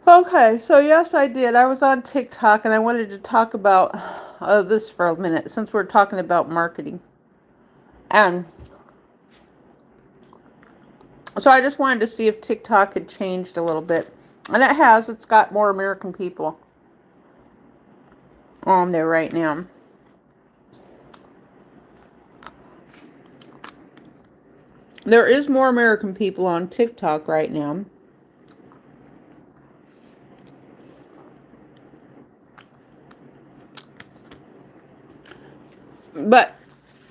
Okay, so yes, I did. I was on TikTok and I wanted to talk about this for a minute since we're talking about marketing. And so I just wanted to see if TikTok had changed a little bit. And it has. It's got more American people on there right now. There is more American people on TikTok right now. But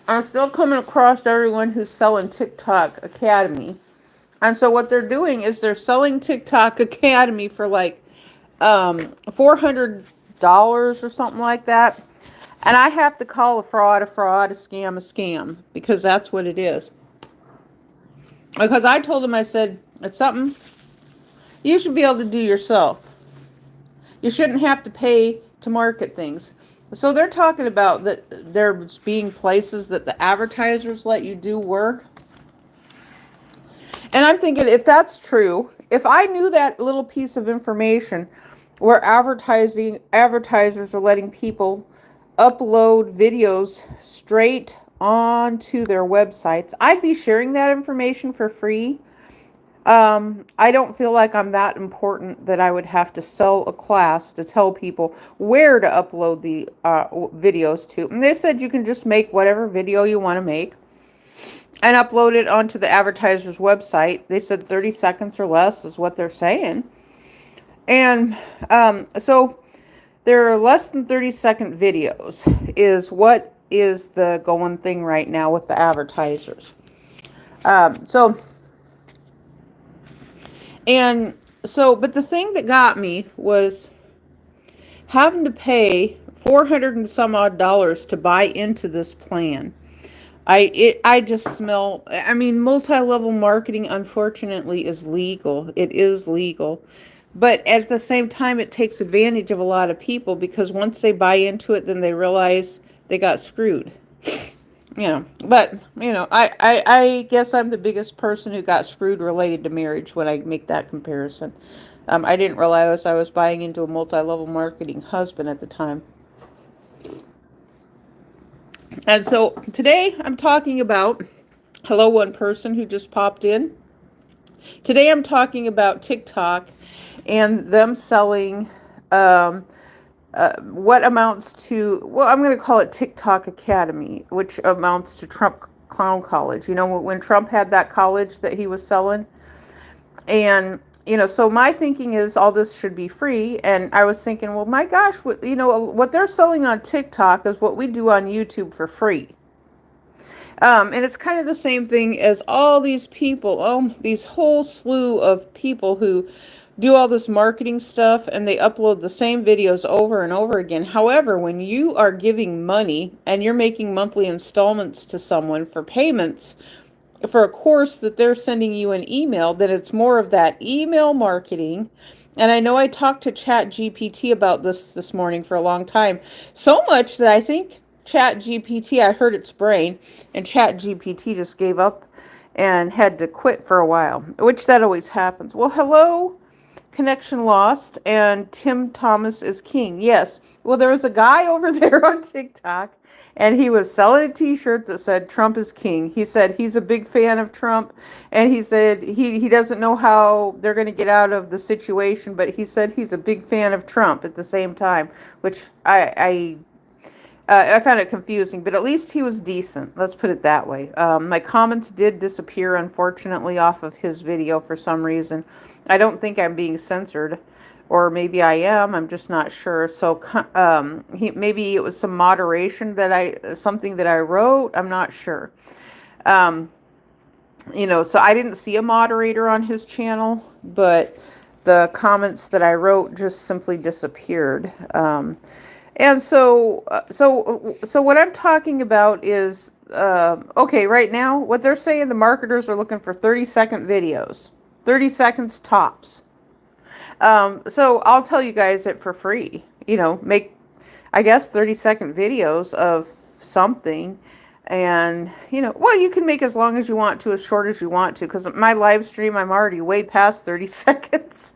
I'm still coming across everyone who's selling TikTok Academy. And so what they're doing is they're selling TikTok Academy for like $400 or something like that. And I have to call a fraud, a scam, because that's what it is. Because I told them, I said, it's something you should be able to do yourself. You shouldn't have to pay to market things. So they're talking about that there's being places that the advertisers let you do work. And I'm thinking, if that's true, if I knew that little piece of information where advertisers are letting people upload videos straight onto their websites, I'd be sharing that information for free. I don't feel like I'm that important that I would have to sell a class to tell people where to upload the videos to. And they said you can just make whatever video you want to make and upload it onto the advertiser's website. They said 30 seconds or less is what they're saying. And so there are less than 30-second videos is what is the going thing right now with the advertisers. So, and so, but the thing that got me was having to pay 400 and some odd dollars to buy into this plan. I just smell, I mean, multi-level marketing unfortunately is legal. It is legal. But at the same time it takes advantage of a lot of people because once they buy into it then they realize they got screwed. But I guess I'm the biggest person who got screwed related to marriage when I make that comparison. I didn't realize I was buying into a multi-level marketing husband at the time. And so today I'm talking about, hello, one person who just popped in. Today I'm talking about TikTok and them selling what amounts to, well, I'm going to call it TikTok Academy, which amounts to Trump Clown College. You know, when Trump had that college that he was selling. And so my thinking is all this should be free. And I was thinking, well, my gosh, what they're selling on TikTok is what we do on YouTube for free. And it's kind of the same thing as all these people, these whole slew of people who do all this marketing stuff and they upload the same videos over and over again. However, when you are giving money and you're making monthly installments to someone for payments for a course that they're sending you an email, then it's more of that email marketing. And I know I talked to Chat GPT about this morning for a long time, so much that I think Chat GPT, I heard its brain, and Chat GPT just gave up and had to quit for a while, which that always happens. Well, hello, connection lost, and Tim Thomas is king. Yes. Well, there was a guy over there on TikTok, and he was selling a t-shirt that said Trump is king. He said he's a big fan of Trump, and he said he doesn't know how they're going to get out of the situation, but he said he's a big fan of Trump at the same time, which I found it confusing, but at least he was decent. Let's put it that way. My comments did disappear, unfortunately, off of his video for some reason. I don't think I'm being censored, or maybe I am. I'm just not sure. So maybe it was some moderation something that I wrote. I'm not sure. Um, so I didn't see a moderator on his channel, but the comments that I wrote just simply disappeared. And so what I'm talking about is, okay, right now, what they're saying, the marketers are looking for 30-second videos, 30 seconds tops. So I'll tell you guys it for free, make, I guess, 30-second videos of something. And, well, you can make as long as you want to, as short as you want to, because my live stream, I'm already way past 30 seconds.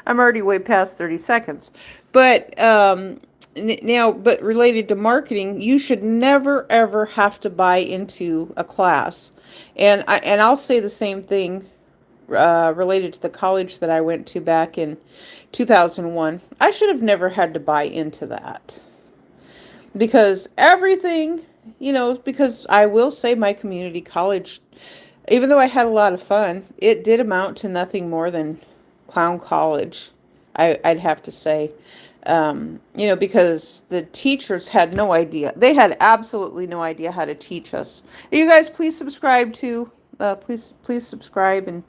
I'm already way past 30 seconds. But now, but related to marketing, you should never ever have to buy into a class. I'll say the same thing related to the college that I went to back in 2001. I should have never had to buy into that because everything, because I will say my community college, even though I had a lot of fun, it did amount to nothing more than clown college. I'd have to say, because the teachers had no idea. They had absolutely no idea how to teach us. You guys, please subscribe to, please subscribe, and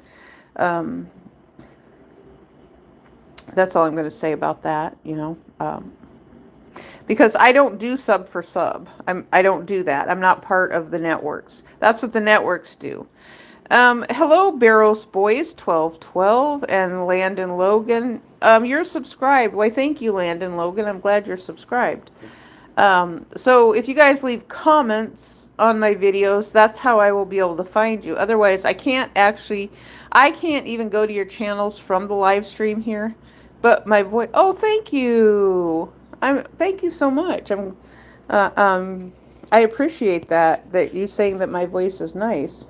that's all I'm going to say about that. Because I don't do sub for sub. I don't do that. I'm not part of the networks. That's what the networks do. Hello, Barrows Boys 1212 and Landon Logan. You're subscribed. Why, thank you, Landon Logan. I'm glad you're subscribed. So if you guys leave comments on my videos, that's how I will be able to find you. Otherwise, I can't even go to your channels from the live stream here. But my voice, oh, thank you. Thank you so much. I appreciate that you saying that my voice is nice.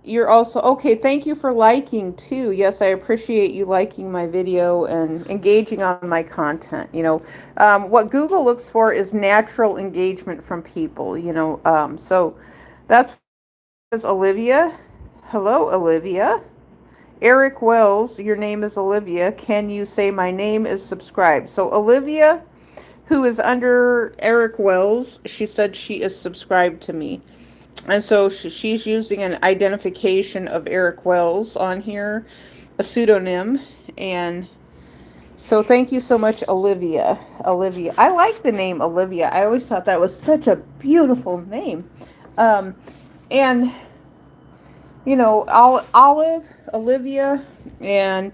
You're also, okay, thank you for liking too. Yes, I appreciate you liking my video and engaging on my content. What Google looks for is natural engagement from people, so that's Olivia. Hello, Olivia. Eric Wells, your name is Olivia. Can you say my name is subscribed? So Olivia, who is under Eric Wells, she said she is subscribed to me. And so she's using an identification of Eric Wells on here, a pseudonym. And so thank you so much, Olivia. Olivia. I like the name Olivia. I always thought that was such a beautiful name. And, Olive, Olivia, and,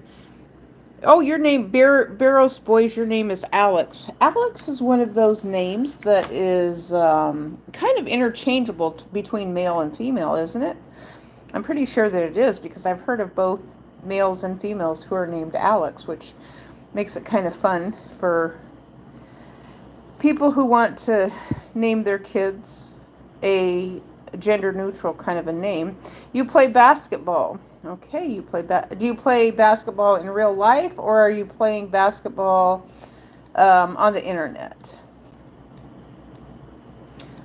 oh, your name, Barrows Boys, your name is Alex. Alex is one of those names that is kind of interchangeable between male and female, isn't it? I'm pretty sure that it is, because I've heard of both males and females who are named Alex, which makes it kind of fun for people who want to name their kids a gender neutral kind of a name. You play basketball. Okay, do you play basketball in real life, or are you playing basketball on the internet?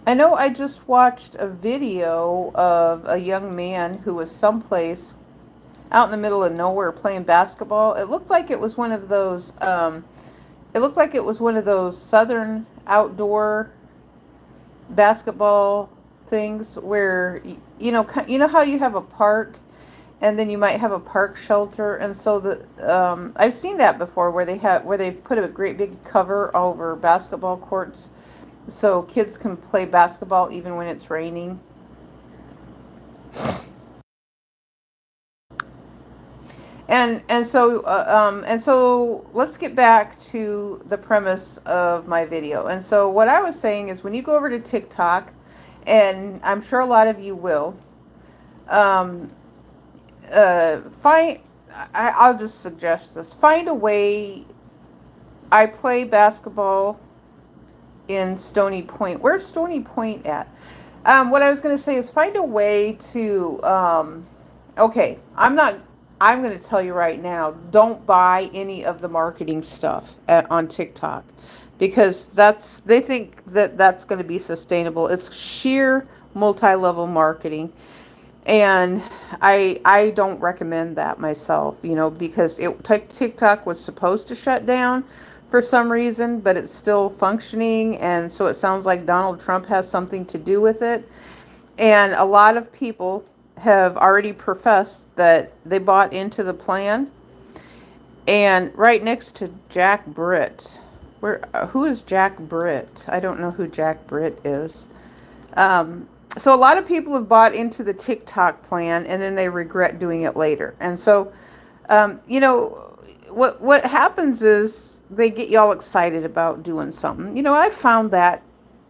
I know I just watched a video of a young man who was someplace out in the middle of nowhere playing basketball. It looked like it was one of those southern outdoor basketball things where you know how you have a park and then you might have a park shelter, and so I've seen that before where they've put a great big cover over basketball courts so kids can play basketball even when it's raining. And so let's get back to the premise of my video. And so what I was saying is, when you go over to TikTok, and I'm sure a lot of you will, I'll just suggest this. Find a way. I play basketball in Stony Point. Where's Stony Point at? What I was going to say is, find a way to, okay, I'm going to tell you right now, don't buy any of the marketing stuff on TikTok, because they think that that's going to be sustainable. It's sheer multi-level marketing. And I don't recommend that myself, because TikTok was supposed to shut down for some reason, but it's still functioning. And so it sounds like Donald Trump has something to do with it. And a lot of people have already professed that they bought into the plan. And right next to Jack Britt, who is Jack Britt? I don't know who Jack Britt is. So a lot of people have bought into the TikTok plan, and then they regret doing it later. And so, what happens is they get y'all excited about doing something. I found that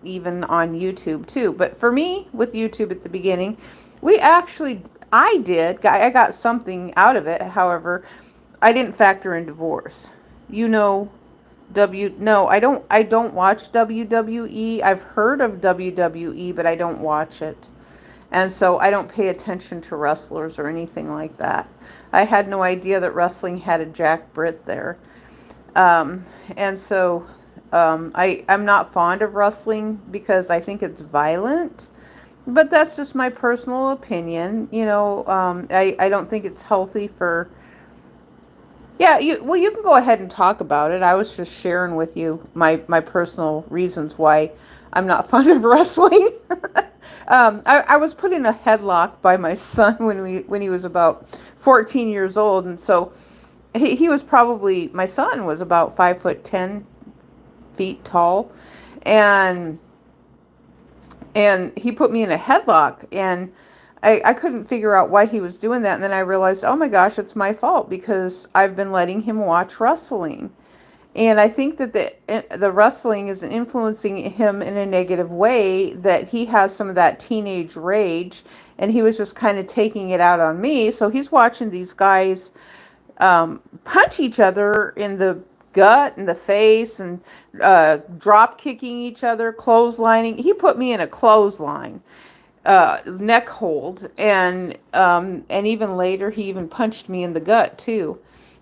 even on YouTube too. But for me, with YouTube at the beginning, we actually I did. I got something out of it. However, I didn't factor in divorce. You know, no, I don't watch WWE. I've heard of WWE, but I don't watch it. And so I don't pay attention to wrestlers or anything like that. I had no idea that wrestling had a Jack Britt there. And so I'm not fond of wrestling because I think it's violent. But that's just my personal opinion. I don't think it's healthy for. Yeah, you can go ahead and talk about it. I was just sharing with you my personal reasons why I'm not fond of wrestling. I was put in a headlock by my son when he was about 14 years old, and so he was probably, my son was about 5'10" tall, and he put me in a headlock, and I couldn't figure out why he was doing that. And then I realized, oh my gosh, it's my fault because I've been letting him watch wrestling. And I think that the wrestling is influencing him in a negative way, that he has some of that teenage rage, and he was just kind of taking it out on me. So he's watching these guys punch each other in the gut and the face, and drop kicking each other, clotheslining. He put me in a clothesline, neck hold, and even later he even punched me in the gut too.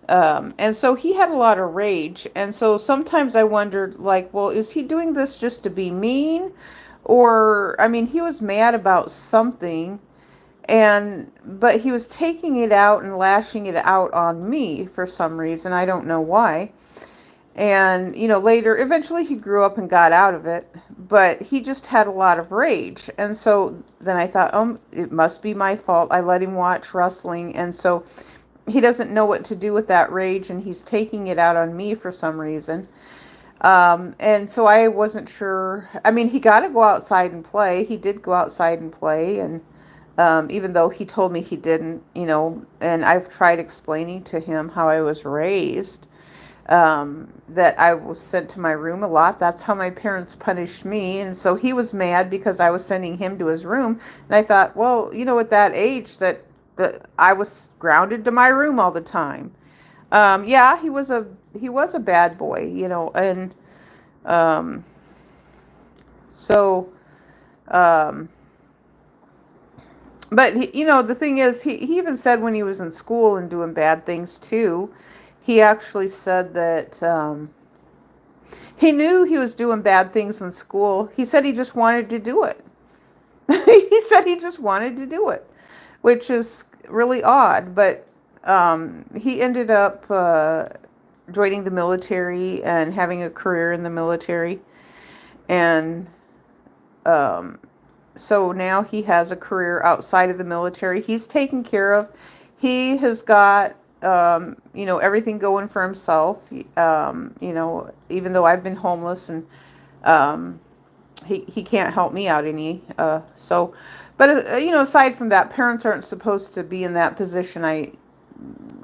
And so he had a lot of rage, and so sometimes I wondered, like, well, is he doing this just to be mean? Or, I mean, he was mad about something, but he was taking it out and lashing it out on me for some reason. I don't know why. And, later, eventually he grew up and got out of it, but he just had a lot of rage. And so then I thought, oh, it must be my fault. I let him watch wrestling. And so he doesn't know what to do with that rage, and he's taking it out on me for some reason. And so I wasn't sure. I mean, he got to go outside and play. He did go outside and play. And even though he told me he didn't, and I've tried explaining to him how I was raised, that I was sent to my room a lot. That's how my parents punished me. And so he was mad because I was sending him to his room. And I thought, well, at that age that I was grounded to my room all the time. Yeah, he was a bad boy, and so but the thing is, he even said when he was in school and doing bad things too, he actually said that he knew he was doing bad things in school. He said he just wanted to do it. He said he just wanted to do it, which is really odd. But he ended up joining the military and having a career in the military. And so now he has a career outside of the military. He's taken care of. He has got, everything going for himself. Even though I've been homeless, and he can't help me out any. But aside from that, parents aren't supposed to be in that position.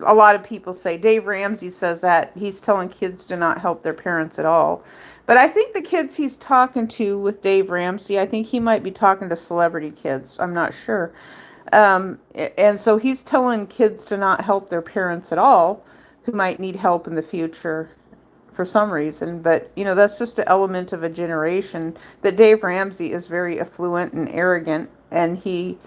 A lot of people say, Dave Ramsey says that he's telling kids to not help their parents at all. But I think the kids he's talking to with Dave Ramsey, I think he might be talking to celebrity kids. I'm not sure. And so he's telling kids to not help their parents at all, who might need help in the future for some reason. But, that's just an element of a generation, that Dave Ramsey is very affluent and arrogant, and he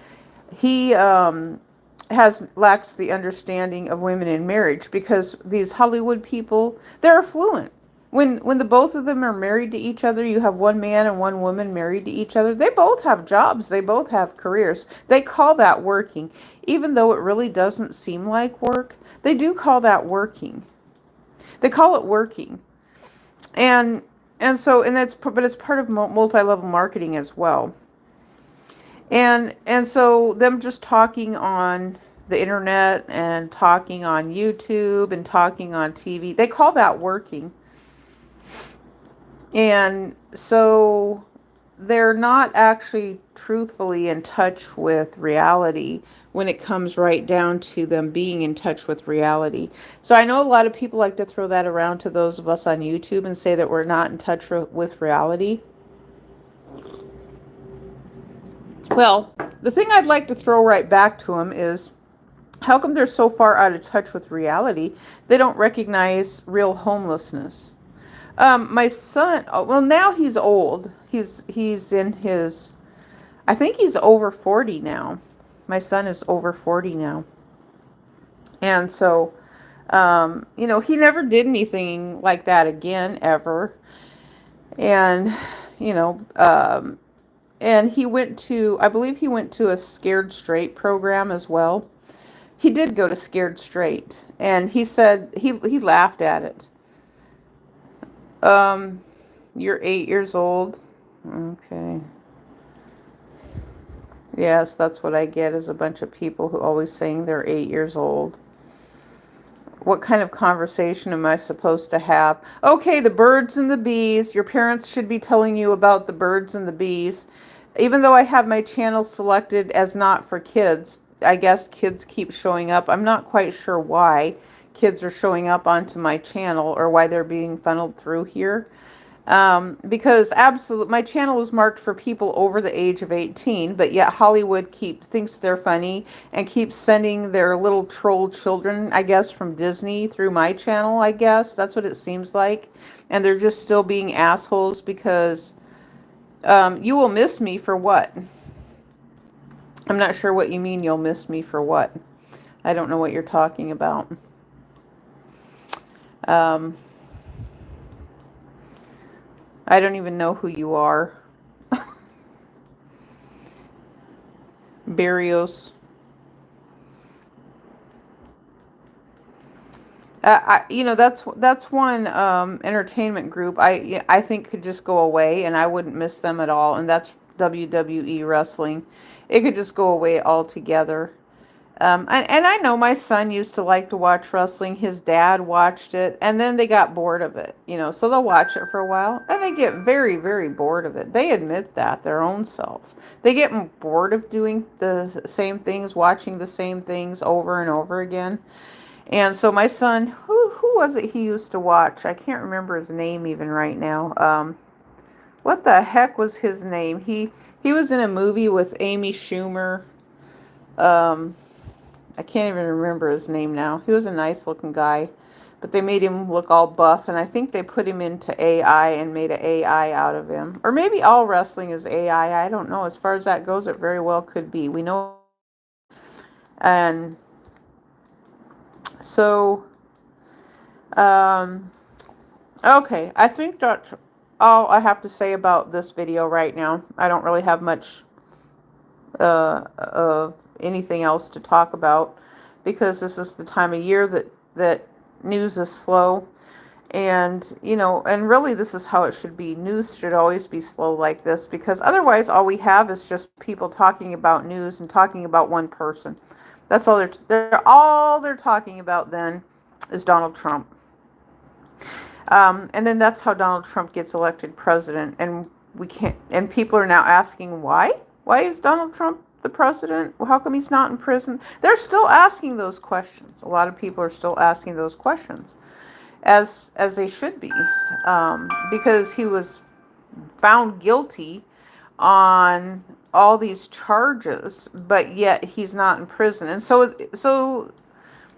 lacks the understanding of women in marriage, because these Hollywood people, they're affluent. When the both of them are married to each other, you have one man and one woman married to each other. They both have jobs. They both have careers. They call that working. Even though it really doesn't seem like work, they do call that working. They call it working. And it's part of multi-level marketing as well. And so them just talking on the internet and talking on YouTube and talking on TV, they call that working. And so they're not actually truthfully in touch with reality when it comes right down to them being in touch with reality. So I know a lot of people like to throw that around to those of us on YouTube and say that we're not in touch with reality. Well, the thing I'd like to throw right back to him is, how come they're so far out of touch with reality? They don't recognize real homelessness. My son, well, now he's old. He's in his, I think he's over 40 now. My son is over 40 now. And so, he never did anything like that again, ever. And, you know, and he went to, I believe he went to a Scared Straight program as well. He did go to Scared Straight, and he said he laughed at it. Um, you're 8 years old. Okay. Yes, that's what I get, is a bunch of people who always saying they're 8 years old. What kind of conversation am I supposed to have? Okay, the birds and the bees. Your parents should be telling you about the birds and the bees. Even though I have my channel selected as not for kids, I guess kids keep showing up. I'm not quite sure why kids are showing up onto my channel, or why they're being funneled through here. Because my channel is marked for people over the age of 18, but yet Hollywood thinks they're funny and keeps sending their little troll children, I guess, from Disney through my channel, I guess. That's what it seems like. And they're just still being assholes because you will miss me for what? I'm not sure what you mean, you'll miss me for what. I don't know what you're talking about. I don't even know who you are. Barrios. That's one entertainment group I think could just go away, and I wouldn't miss them at all. And that's WWE wrestling. It could just go away altogether. And I know my son used to like to watch wrestling. His dad watched it, and then they got bored of it, so they'll watch it for a while, and they get very, very bored of it. They admit that, their own self. They get bored of doing the same things, watching the same things over and over again. And so my son, who was it he used to watch? I can't remember his name even right now. What the heck was his name? He was in a movie with Amy Schumer. I can't even remember his name now. He was a nice looking guy, but they made him look all buff, and I think they put him into AI and made an AI out of him. Or maybe all wrestling is AI. I don't know. As far as that goes, it very well could be. We know. And so, okay, I think that's all I have to say about this video right now. I don't really have much of anything else to talk about, because this is the time of year that news is slow. And, and really this is how it should be. News should always be slow like this, because otherwise all we have is just people talking about news and talking about one person. That's all they're talking about then is Donald Trump. And then that's how Donald Trump gets elected president. And people are now asking why? Why is Donald Trump the president? Well, how come he's not in prison? They're still asking those questions. A lot of people are still asking those questions, as they should be, because he was found guilty on all these charges, but yet he's not in prison. And so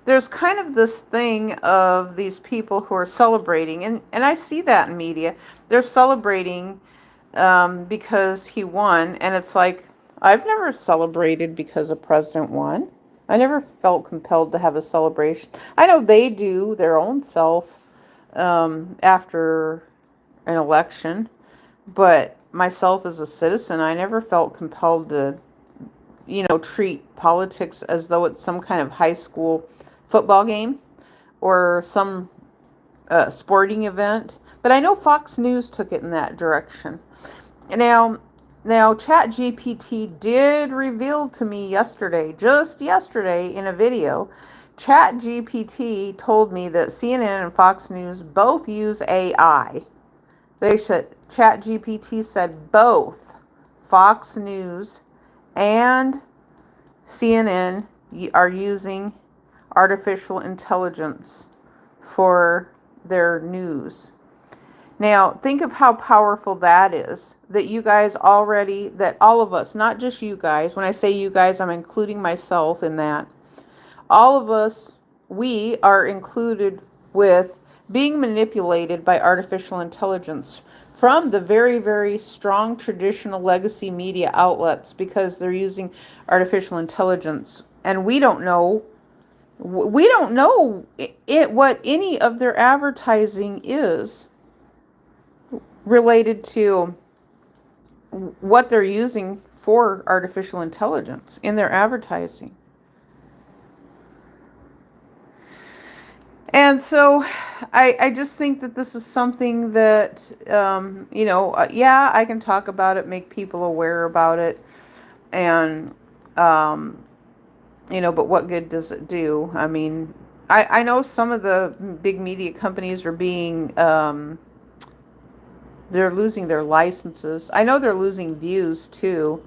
there's kind of this thing of these people who are celebrating, and I see that in media. They're celebrating because he won, and it's like, I've never celebrated because a president won. I never felt compelled to have a celebration. I know they do their own self after an election, but myself as a citizen, I never felt compelled to, treat politics as though it's some kind of high school football game or some sporting event. But I know Fox News took it in that direction. Now, ChatGPT did reveal to me just yesterday in a video, ChatGPT told me that CNN and Fox News both use AI. ChatGPT said both Fox News and CNN are using artificial intelligence for their news. Now, think of how powerful that is, that you guys already, that all of us, not just you guys, when I say you guys, I'm including myself in that. All of us, we are included with being manipulated by artificial intelligence from the very, very strong traditional legacy media outlets because they're using artificial intelligence. And we don't know what any of their advertising is related to what they're using for artificial intelligence in their advertising. And so I just think that this is something that, yeah, I can talk about it, make people aware about it. And, but what good does it do? I mean, I know some of the big media companies are being, they're losing their licenses. I know they're losing views too.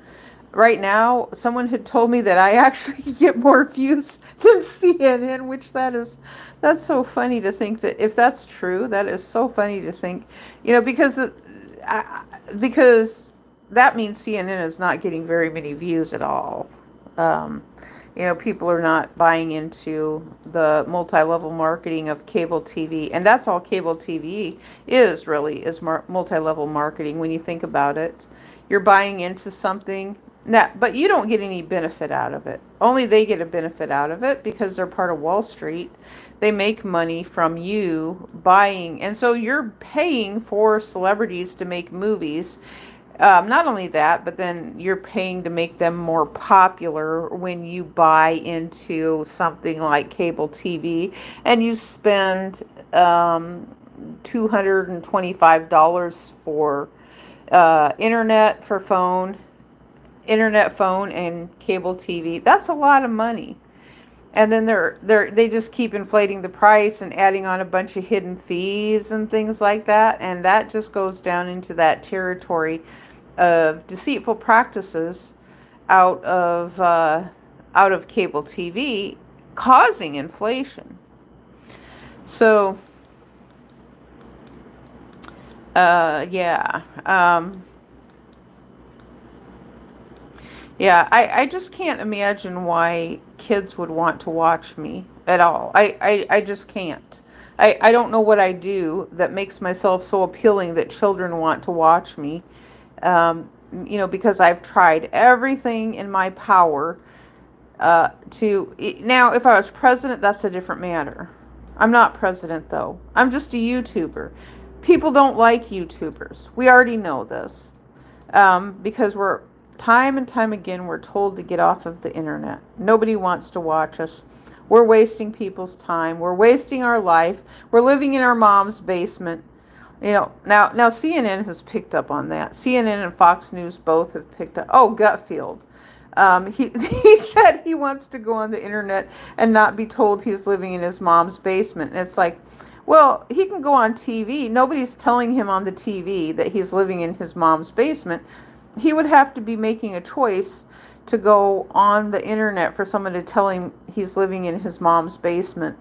Right now, someone had told me that I actually get more views than CNN, which that's so funny to think that if that's true, that is so funny to think, because that means CNN is not getting very many views at all. Um, People are not buying into the multi-level marketing of cable TV, and that's all cable TV is really is multi-level marketing when you think about it. You're buying into something. But you don't get any benefit out of it. Only they get a benefit out of it because they're part of Wall Street. They make money from you buying. And so you're paying for celebrities to make movies. Not only that, but then you're paying to make them more popular when you buy into something like cable TV and you spend $225 for internet phone and cable TV. That's a lot of money. And then they just keep inflating the price and adding on a bunch of hidden fees and things like that, and that just goes down into that territory of deceitful practices out of cable TV, causing inflation. So yeah. Yeah, I just can't imagine why kids would want to watch me at all. I just can't. I don't know what I do that makes myself so appealing that children want to watch me. Because I've tried everything in my power now, if I was president, that's a different matter. I'm not president, though. I'm just a YouTuber. People don't like YouTubers. We already know this. Because time and time again, we're told to get off of the internet. Nobody wants to watch us. We're wasting people's time. We're wasting our life. We're living in our mom's basement. Now CNN has picked up on that. CNN and Fox News both have picked up. Oh, Gutfield. He said he wants to go on the internet and not be told he's living in his mom's basement. And it's like, well, he can go on TV. Nobody's telling him on the TV that he's living in his mom's basement. He would have to be making a choice to go on the internet for someone to tell him he's living in his mom's basement.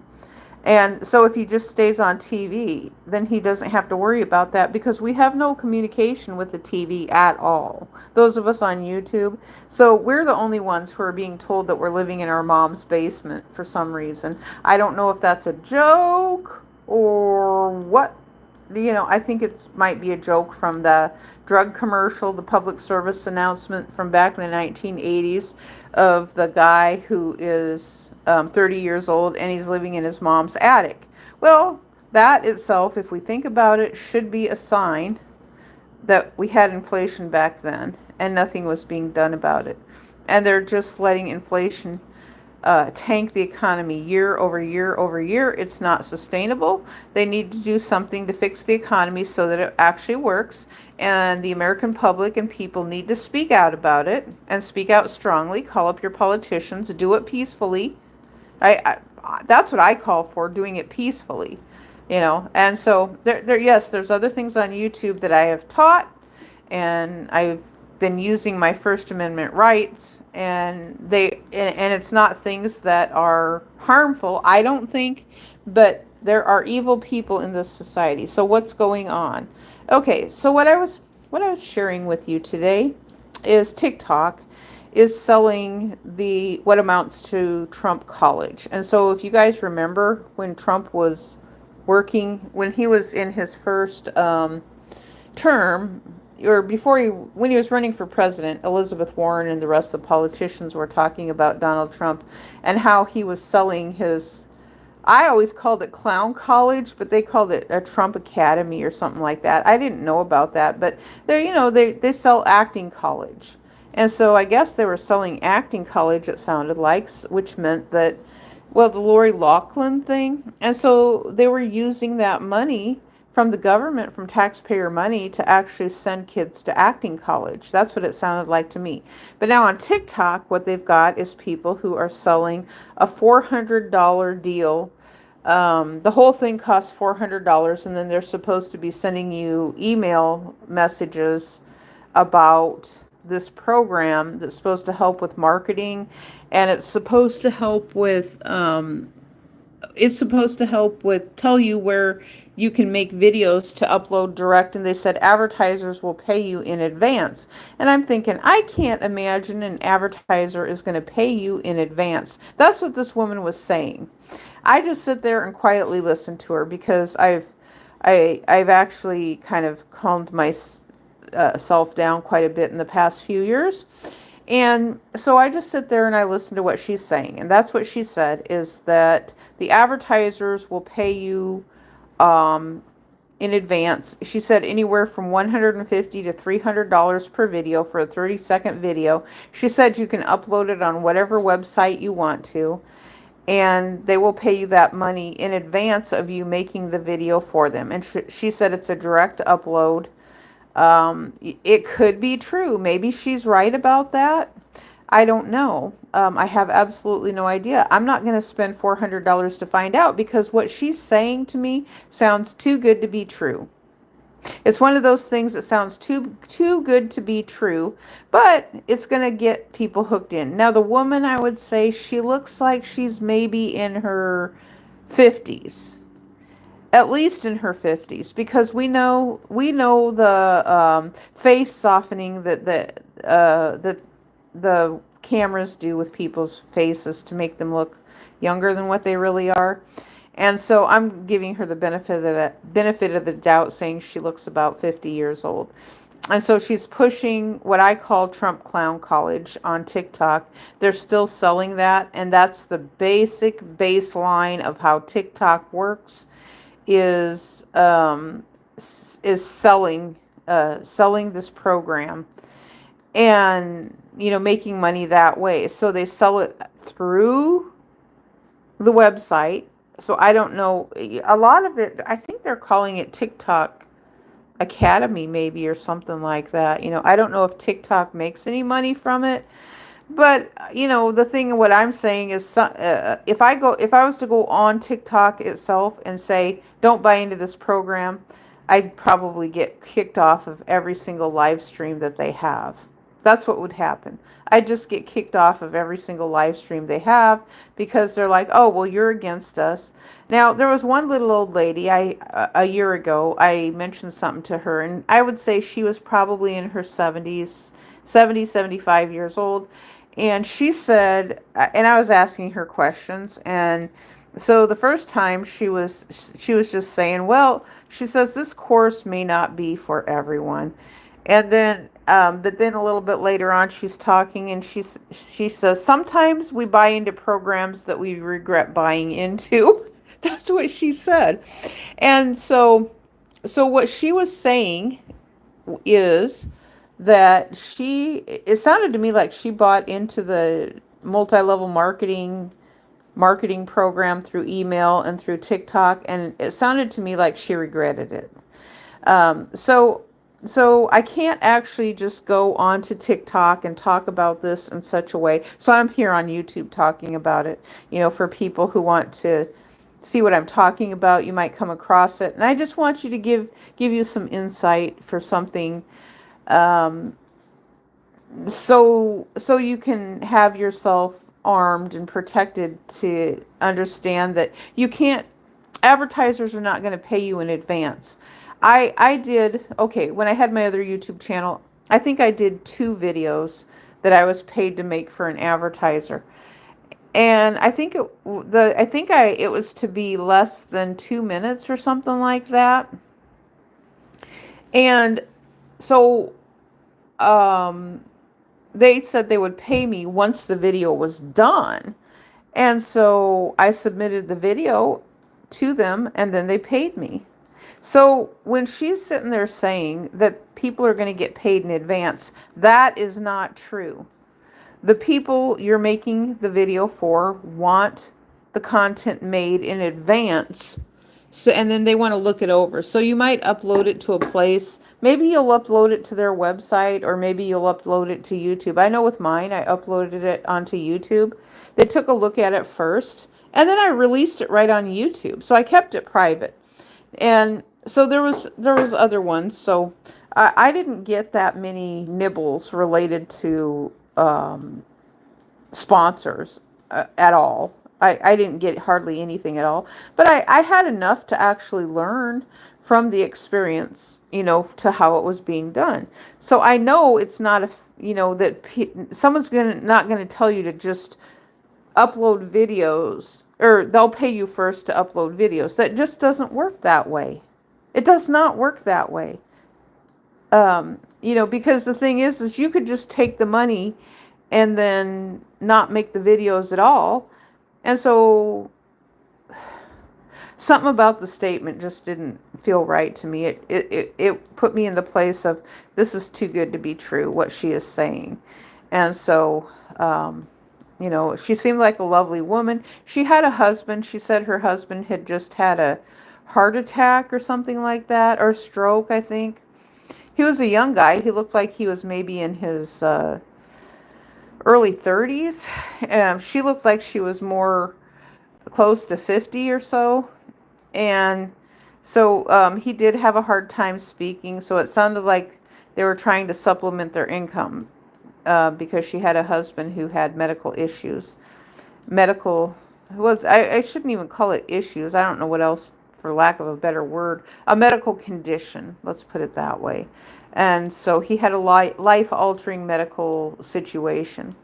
And so if he just stays on TV, then he doesn't have to worry about that because we have no communication with the TV at all. Those of us on YouTube. So we're the only ones who are being told that we're living in our mom's basement for some reason. I don't know if that's a joke or what. I think it might be a joke from the drug commercial, the public service announcement from back in the 1980s of the guy who is 30 years old and he's living in his mom's attic. Well, that itself, if we think about it, should be a sign that we had inflation back then and nothing was being done about it. And they're just letting inflation tank the economy year over year over year. It's not sustainable. They need to do something to fix the economy so that it actually works. And the American public and people need to speak out about it and speak out strongly. Call up your politicians. Do it peacefully. That's what I call for, doing it peacefully. And so yes, there's other things on YouTube that I have taught, and I've been using my First Amendment rights, and it's not things that are harmful, I don't think, but There are evil people in this society. So what's going on? Okay, so what I was sharing with you today is TikTok is selling the what amounts to Trump College. And so if you guys remember when Trump was working, when he was in his first term, or before when he was running for president, Elizabeth Warren and the rest of the politicians were talking about Donald Trump and how he was selling his, I always called it Clown College, but they called it a Trump Academy or something like that. I didn't know about that, but they sell acting college. And so I guess they were selling acting college, it sounded like, which meant that, well, the Lori Loughlin thing. And so they were using that money from the government, from taxpayer money, to actually send kids to acting college. That's what it sounded like to me. But now on TikTok, what they've got is people who are selling a $400 deal. The whole thing costs $400, and then they're supposed to be sending you email messages about this program that's supposed to help with marketing, and it's supposed to help with tell you where you can make videos to upload direct, and they said advertisers will pay you in advance. And I'm thinking, I can't imagine an advertiser is going to pay you in advance. That's what this woman was saying. I just sit there and quietly listen to her because I've actually kind of calmed myself down quite a bit in the past few years. And so I just sit there and I listen to what she's saying. And that's what she said, is that the advertisers will pay you in advance. She said anywhere from $150 to $300 per video for a 30-second video. She said you can upload it on whatever website you want to, and they will pay you that money in advance of you making the video for them. And she said it's a direct upload. It could be true. Maybe she's right about that. I don't know. I have absolutely no idea. I'm not going to spend $400 to find out, because what she's saying to me sounds too good to be true. It's one of those things that sounds too good to be true, but it's going to get people hooked in. Now, the woman, I would say she looks like she's maybe in her 50s. At least in her 50s, because we know the face softening that the cameras do with people's faces to make them look younger than what they really are. And so I'm giving her the benefit of the doubt, saying she looks about 50 years old. And so she's pushing what I call Trump Clown College on TikTok. They're still selling that, and that's the basic baseline of how TikTok works. Is selling this program, and making money that way. So they sell it through the website. So I don't know, a lot of it, I think they're calling it TikTok Academy maybe, or something like that. I don't know if TikTok makes any money from it. But, the thing, what I'm saying is, if I was to go on TikTok itself and say, don't buy into this program, I'd probably get kicked off of every single live stream that they have. That's what would happen. I'd just get kicked off of every single live stream they have, because they're like, oh, well, you're against us. Now, there was one little old lady, a year ago, I mentioned something to her, and I would say she was probably in her 70s, 75 years old. And she said, and I was asking her questions, and so the first time she was just saying, well, she says this course may not be for everyone. And then, but then a little bit later on, she's talking, and she says, sometimes we buy into programs that we regret buying into. That's what she said. And so what she was saying is that it sounded to me like she bought into the multi-level marketing program through email and through TikTok, and it sounded to me like she regretted it. So I can't actually just go onto TikTok and talk about this in such a way. So I'm here on YouTube talking about it, for people who want to see what I'm talking about. You might come across it, and I just want you to give you some insight for something, so you can have yourself armed and protected to understand that you can't advertisers are not going to pay you in advance. I did, okay, when I had my other YouTube channel, I think I did 2 videos that I was paid to make for an advertiser. And I think it was to be less than 2 minutes or something like that. And so they said they would pay me once the video was done. And so I submitted the video to them and then they paid me. So when she's sitting there saying that people are going to get paid in advance, that is not true. The people you're making the video for want the content made in advance. So, and then they want to look it over. So you might upload it to a place. Maybe you'll upload it to their website, or maybe you'll upload it to YouTube. I know with mine, I uploaded it onto YouTube. They took a look at it first, and then I released it right on YouTube. So I kept it private. And so there was other ones. So I didn't get that many nibbles related to sponsors at all. I didn't get hardly anything at all, but I had enough to actually learn from the experience, to how it was being done. So I know it's not that someone's not going to tell you to just upload videos, or they'll pay you first to upload videos. That just doesn't work that way. It does not work that way. Because the thing is you could just take the money and then not make the videos at all. And so something about the statement just didn't feel right to me. It put me in the place of, this is too good to be true, what she is saying. And so, she seemed like a lovely woman. She had a husband. She said her husband had just had a heart attack or something like that, or stroke, I think. He was a young guy. He looked like he was maybe in his early 30s. She looked like she was more close to 50 or so. And so he did have a hard time speaking. So it sounded like they were trying to supplement their income because she had a husband who had medical issues. I shouldn't even call it issues. I don't know what else, for lack of a better word, a medical condition. Let's put it that way. And so he had a life-altering medical situation.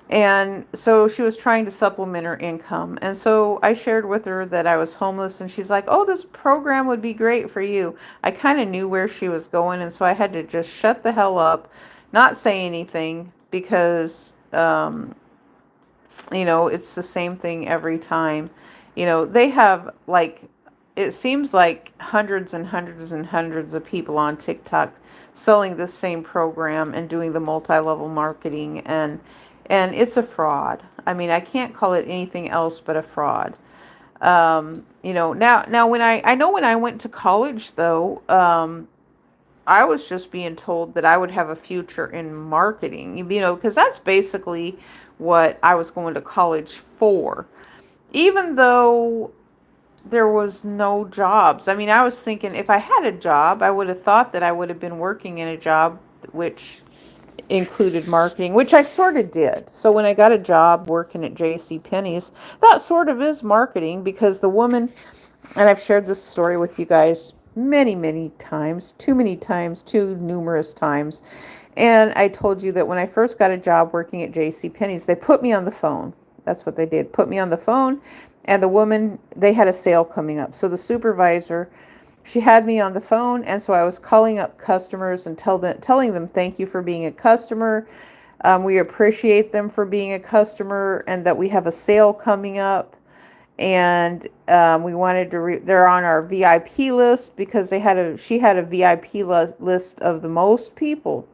And so she was trying to supplement her income. And so I shared with her that I was homeless, and she's like, oh, this program would be great for you. I kind of knew where she was going, and so I had to just shut the hell up, not say anything, because, it's the same thing every time. They have, it seems like hundreds and hundreds and hundreds of people on TikTok selling this same program and doing the multi-level marketing, and it's a fraud. I mean, I can't call it anything else but a fraud. Now when I went to college though, I was just being told that I would have a future in marketing, because that's basically what I was going to college for. Even though there was no jobs. I mean, I was thinking if I had a job, I would have thought that I would have been working in a job which included marketing, which I sort of did. So when I got a job working at JCPenney's, that sort of is marketing, because the woman, and I've shared this story with you guys many, many times, too numerous times. And I told you that when I first got a job working at JCPenney's, they put me on the phone. That's what they did. Put me on the phone. And the woman, they had a sale coming up. So the supervisor, she had me on the phone. And so I was calling up customers and telling them, thank you for being a customer. We appreciate them for being a customer, and that we have a sale coming up. And we wanted to, they're on our VIP list, because she had a VIP list of the most people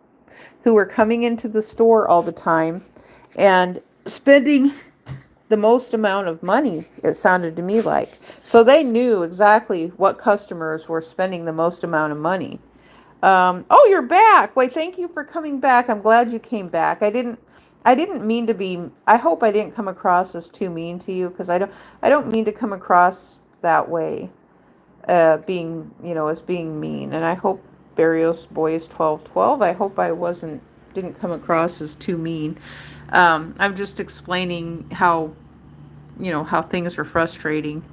who were coming into the store all the time and spending the most amount of money, it sounded to me like. So they knew exactly what customers were spending the most amount of money. Oh, you're back. Wait, thank you for coming back. I'm glad you came back. I didn't mean to be, I hope I didn't come across as too mean to you, because I don't mean to come across that way, as being mean. And I hope Barrios Boys 1212, I hope I didn't come across as too mean. I'm just explaining how things are frustrating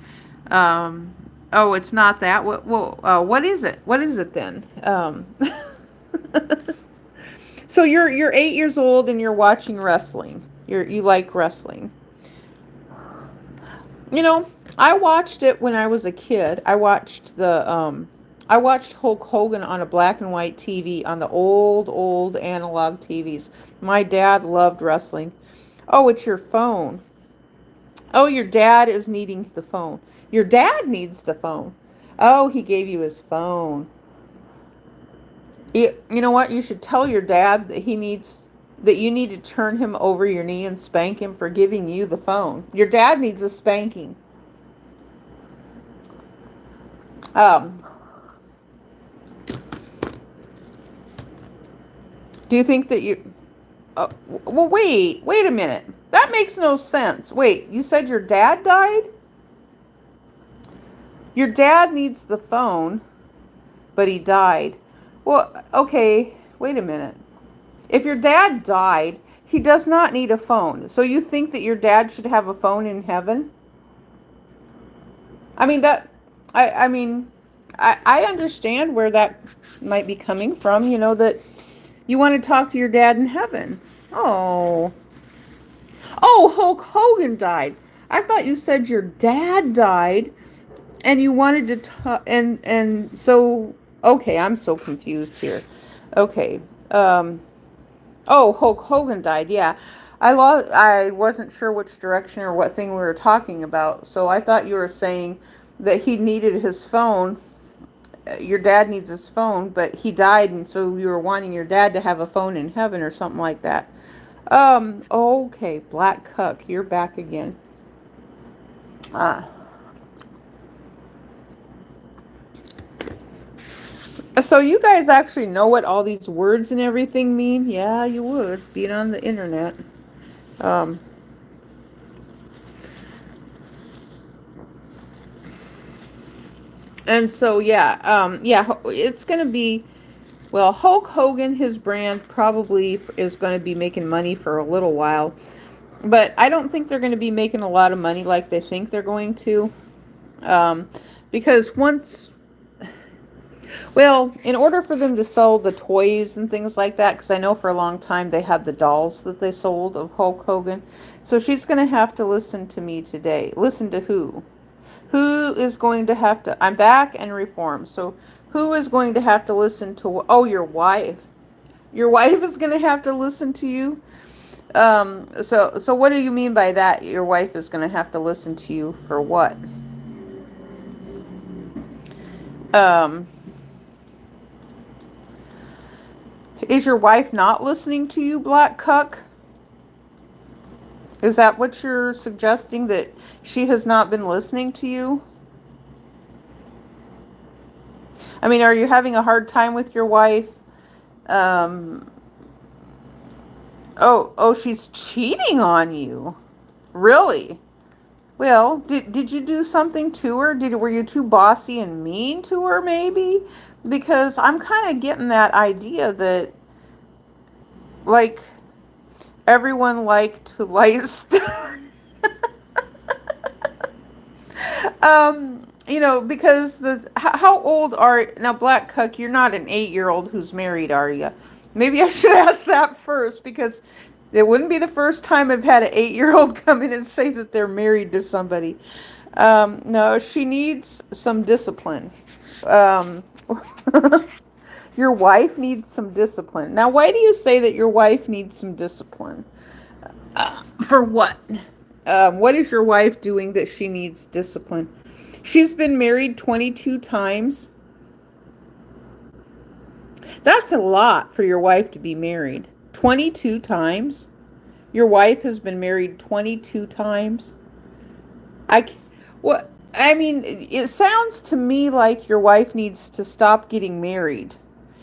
Um, oh, it's not that. What is it? What is it then? So you're 8 years old and you're watching wrestling. You like wrestling. You know, I watched it when I was a kid. I watched Hulk Hogan on a black and white TV on the old analog TVs. My dad loved wrestling. Oh, it's your phone. Oh, your dad is needing the phone. Your dad needs the phone. Oh, he gave you his phone. You know what? You should tell your dad that you need to turn him over your knee and spank him for giving you the phone. Your dad needs a spanking. Um, do you think that you? Well, wait a minute. That makes no sense. Wait, you said your dad died? Your dad needs the phone, but he died. Well, okay, wait a minute. If your dad died, he does not need a phone. So you think that your dad should have a phone in heaven? I mean that I mean I understand where that might be coming from, that you want to talk to your dad in heaven. Oh. Oh, Hulk Hogan died. I thought you said your dad died and you wanted to talk and so okay, I'm so confused here. Okay. Oh, Hulk Hogan died. Yeah. I wasn't sure which direction or what thing we were talking about. So I thought you were saying that he needed his phone. Your dad needs his phone, but he died, and so you were wanting your dad to have a phone in heaven or something like that. Okay, Black Cuck, you're back again. Ah. So you guys actually know what all these words and everything mean? Yeah, you would, being on the internet. Um, and so yeah, it's gonna be. Well, Hulk Hogan, his brand probably is going to be making money for a little while. But I don't think they're going to be making a lot of money like they think they're going to. Um, because in order for them to sell the toys and things like that, because I know for a long time they had the dolls that they sold of Hulk Hogan. So she's going to have to listen to me today. Listen to who? Who is going to have to? I'm back and reformed. So who is going to have to listen to? Oh, your wife. Your wife is going to have to listen to you. So what do you mean by that? Your wife is going to have to listen to you for what? Um, is your wife not listening to you, Black Cuck? Is that what you're suggesting, that she has not been listening to you? I mean, are you having a hard time with your wife? Um, oh, she's cheating on you. Really? Well, did you do something to her? Were you too bossy and mean to her, maybe? Because I'm kind of getting that idea that, like, everyone liked to light because how old are now, Black Cuck? You're not an 8-year-old who's married, are you? Maybe I should ask that first, because it wouldn't be the first time I've had an 8-year-old come in and say that they're married to somebody. No, she needs some discipline. Um, your wife needs some discipline. Now, why do you say that your wife needs some discipline? For what? What is your wife doing that she needs discipline? She's been married 22 times. That's a lot for your wife to be married. 22 times? Your wife has been married 22 times? I what I mean, it sounds to me like your wife needs to stop getting married.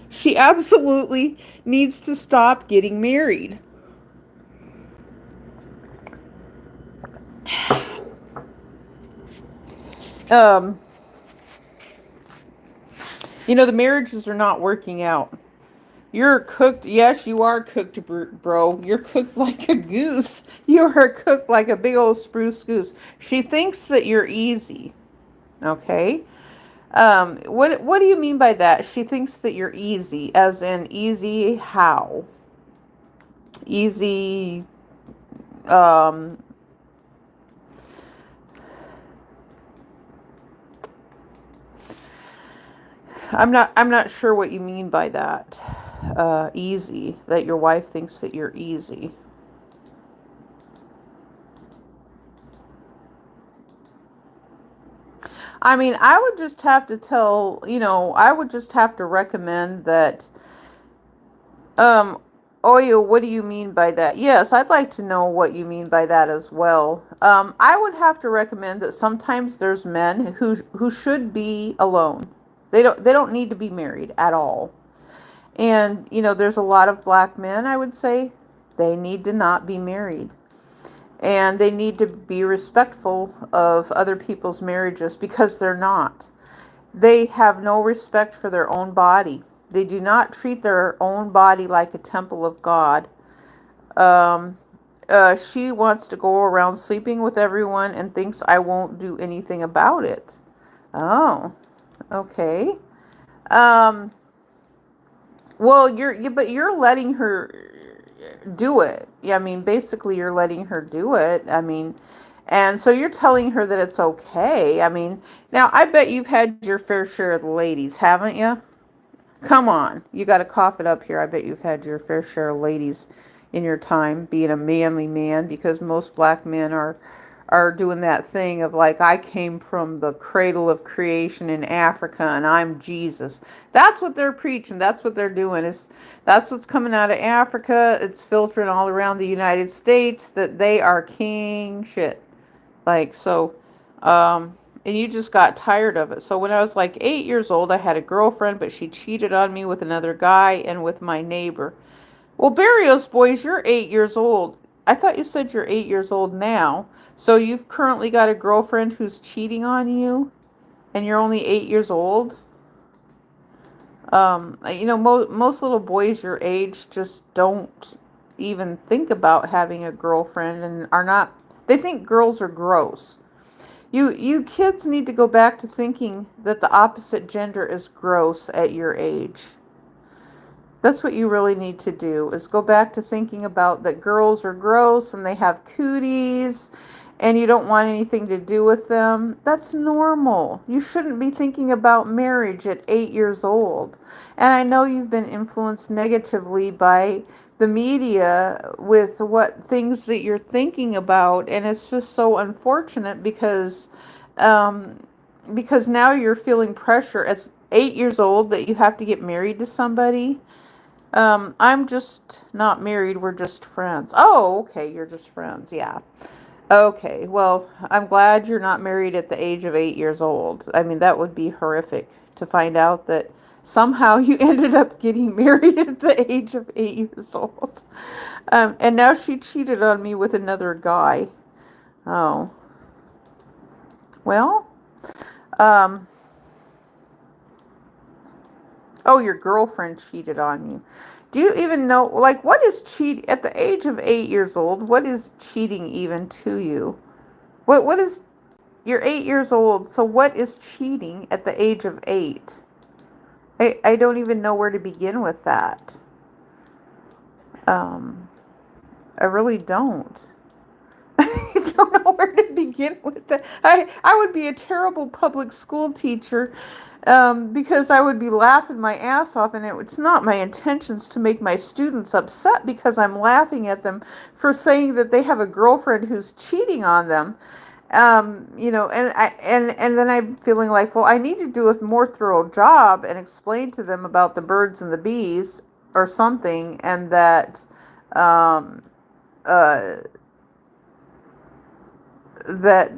She absolutely needs to stop getting married. Um, the marriages are not working out. You're cooked. Yes, you are cooked, bro. You're cooked like a goose. You are cooked like a big old spruce goose. She thinks that you're easy. Okay. What do you mean by that? She thinks that you're easy, as in easy how? Easy. Um, I'm not sure what you mean by that. Easy. That your wife thinks that you're easy. I mean, I would just have to tell, I would just have to recommend that. Um, Oyo, what do you mean by that? Yes, I'd like to know what you mean by that as well. I would have to recommend that sometimes there's men who should be alone. They don't need to be married at all. And there's a lot of black men, I would say, they need to not be married. And they need to be respectful of other people's marriages because they're not. They have no respect for their own body. They do not treat their own body like a temple of God. Um, she wants to go around sleeping with everyone and thinks I won't do anything about it. Oh, okay. Um, well, but you're letting her do it. Yeah, I mean, basically, you're letting her do it. I mean, and so you're telling her that it's okay. I mean, now I bet you've had your fair share of the ladies, haven't you? Come on, you got to cough it up here. I bet you've had your fair share of ladies in your time being a manly man, because most black men are doing that thing of like, I came from the cradle of creation in Africa and I'm Jesus. That's what they're preaching. That's what they're doing. That's what's coming out of Africa. It's filtering all around the United States that they are king shit. Like, so, and you just got tired of it. So when I was like 8 years old, I had a girlfriend, but she cheated on me with another guy and with my neighbor. Well, Barrios boys, you're 8 years old. I thought you said you're 8 years old now. So you've currently got a girlfriend who's cheating on you, and you're only 8 years old. Most little boys your age just don't even think about having a girlfriend and are not. They think girls are gross. You kids need to go back to thinking that the opposite gender is gross at your age. That's what you really need to do, is go back to thinking about that girls are gross and they have cooties and you don't want anything to do with them. That's normal. You shouldn't be thinking about marriage at 8 years old. And I know you've been influenced negatively by the media with what things that you're thinking about, and it's just so unfortunate um, because now you're feeling pressure at 8 years old that you have to get married to somebody. I'm just not married. We're just friends. Oh, okay. You're just friends. Yeah. Okay. Well, I'm glad you're not married at the age of 8 years old. I mean, that would be horrific to find out that somehow you ended up getting married at the age of 8 years old. And now she cheated on me with another guy. Oh, well, um, oh, your girlfriend cheated on you. Do you even know, like, what is cheat at the age of 8 years old? What is cheating even to you? What is, you're 8 years old, so what is cheating at the age of 8? I don't even know where to begin with that. Um, I really don't. I don't know where to begin with that. I would be a terrible public school teacher, because I would be laughing my ass off, and it's not my intentions to make my students upset because I'm laughing at them for saying that they have a girlfriend who's cheating on them. And then I'm feeling like, well, I need to do a more thorough job and explain to them about the birds and the bees or something, and that um, uh, that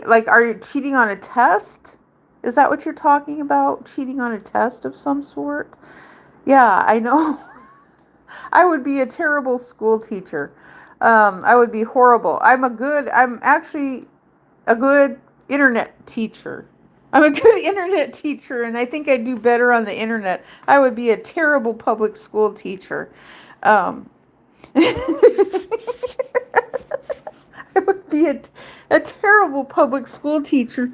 like, are you cheating on a test? Is that what you're talking about? Cheating on a test of some sort? Yeah, I know. I would be a terrible school teacher. I would be horrible. I'm actually a good internet teacher. I'm a good internet teacher, and I think I do better on the internet. I would be a terrible public school teacher. Um, I would be a terrible public school teacher,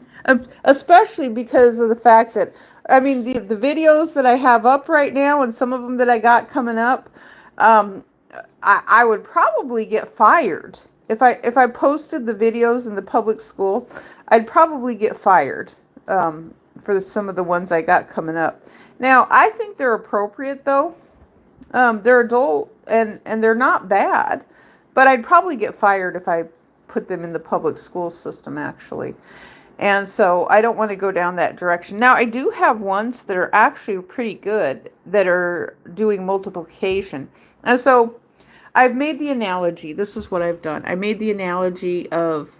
especially because of the fact that, I mean, the videos that I have up right now and some of them that I got coming up, um, I would probably get fired. If I posted the videos in the public school, I'd probably get fired for some of the ones I got coming up. Now, I think they're appropriate though. They're adult and they're not bad, but I'd probably get fired if I put them in the public school system actually. And so I don't want to go down that direction. Now, I do have ones that are actually pretty good that are doing multiplication. And so I've made the analogy. This is what I've done. I made the analogy of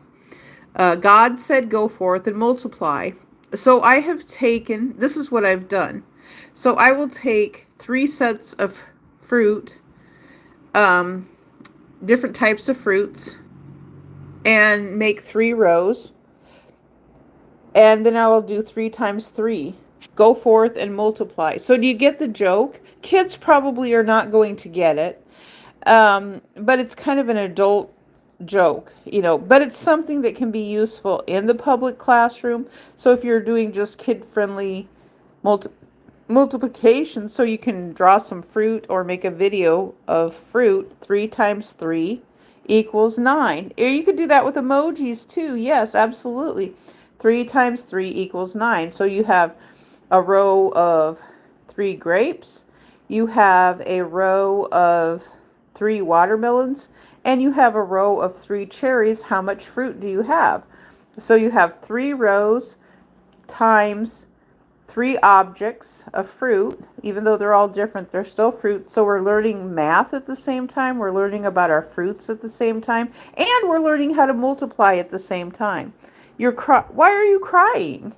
God said, go forth and multiply. So I have taken, this is what I've done. So I will take 3 sets of fruit, different types of fruits, and make 3 rows. And then I will do 3 times 3. Go forth and multiply. So do you get the joke? Kids probably are not going to get it. But it's kind of an adult joke, but it's something that can be useful in the public classroom. So if you're doing just kid-friendly multiplication, so you can draw some fruit or make a video of fruit, 3 times 3 equals 9. Or you could do that with emojis too. Yes, absolutely. 3 times 3 equals 9. So you have a row of 3 grapes. You have a row of 3 watermelons. And you have a row of 3 cherries. How much fruit do you have? So you have 3 rows times 3 objects of fruit. Even though they're all different, they're still fruit. So we're learning math at the same time. We're learning about our fruits at the same time. And we're learning how to multiply at the same time. Why are you crying?